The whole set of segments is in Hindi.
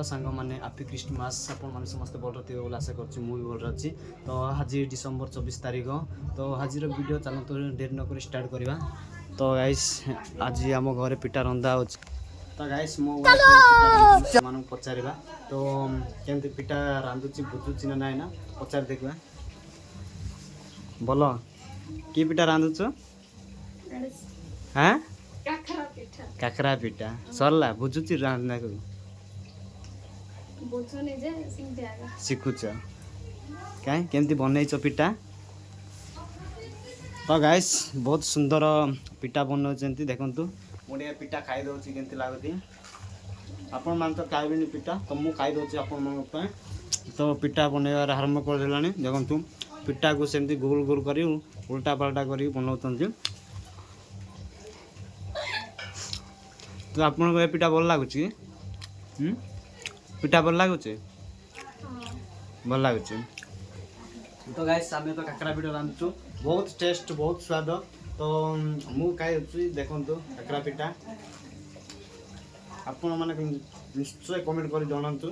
सांग मैंने हैप्पी क्रिसमस आपण मैंने समस्त भल थे बोली आशा कर भल अच्छी। तो आज डिसेम्बर 24 तारीख तो आज वीडियो चलते डेरी नक स्टार्ट करवा। तो गाइस आज आम घर पिठा रंधा हो। तो गाइस मो मान पचार तो केमती पिठा रांधुची बुझुची ना ना पचार देखा बोल कि पिठा रांधुच हाँ काकरा पिठा सरला बुझुची रांधना को शिखुच कहीं केमती बनईच पिठा। तो गाइस बहुत सुंदर पिठा बनाऊँ देखु मुझे पिठा खाई दूसरी केमती लगती आपण मान तो खाइबे पिठा तो मुझे खाई दूसरी आप तो पिठा बनइबार आरंभ करदेला देखु पिठा को सेमती गोल गोल कर उल्टा पाल्टा कर बनाऊँ। तो आपन को पिठा भल लगुच पिठा भल लगुच भल लगुच। तो गाइस आम तो काकरा पिठा रांधुचु बहुत टेस्ट बहुत स्वाद। तो मु खाई देखु काकरा पिठा आपण मैंने निश्चय कमेंट कर जनातु।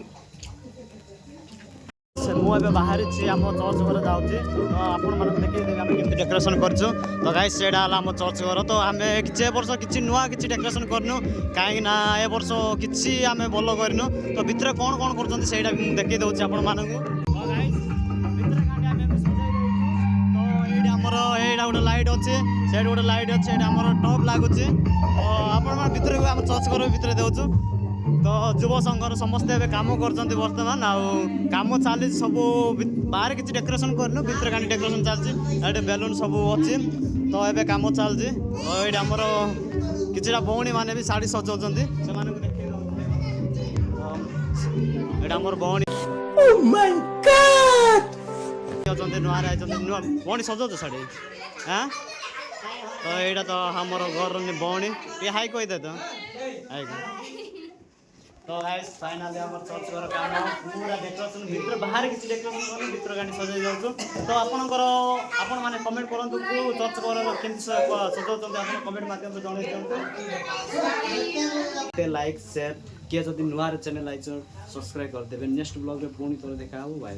मुझे बाहर आम चर्च घर जाऊँगी तो आपण मानक देखिए आम केमती डेकोरेशन करूँ। तो गाइस से आम चर्च घर तो आम किसी वर्ष किसी नुआ कि डेकोरेशन करनु कहीं ए वर्ष किसी आम भल करनु। तो भितर कौन कौन कर देखी दूसरी आपण मानक गोटे लाइट अच्छे से गोटे लाइट अच्छे टॉप लगुच। तो आपण भितर आम चर्च घर भितर देचु। तो युव संघर समस्ते काम कर बर्तमान आम चली सब बाहर किसी डेकोरेशन करनु भितर का डेकोरेशन चलती बेलून सब अच्छी। तो ये कम चलती तो ये आमर कि भौणी मैंने भी शाढ़ी सजाऊँ से आमर भौणी नुआ नुआ भौणी सजाऊ शाढ़ी हाँ। तो यहाँ तो आमर घर भौणी ये हाई कही दे तो हाई। तो गाइस फाइनली हमर चर्च घर काम पूरा डेकोरेशन भितर बाहर किसी डेकोरेशन कर भितर गाड़ी सजाई जाऊँ। तो आपण माने कमेंट करंतु को चर्च घर केमती सजाउछन आपण कमेंट माध्यम से जणाई दियंतु। लाइक शेयर किए जदि नुआ चैनल आइछ सब्सक्राइब कर देबे। नेक्स्ट ब्लॉग रे पुणी थोड़े देखा हो बाय।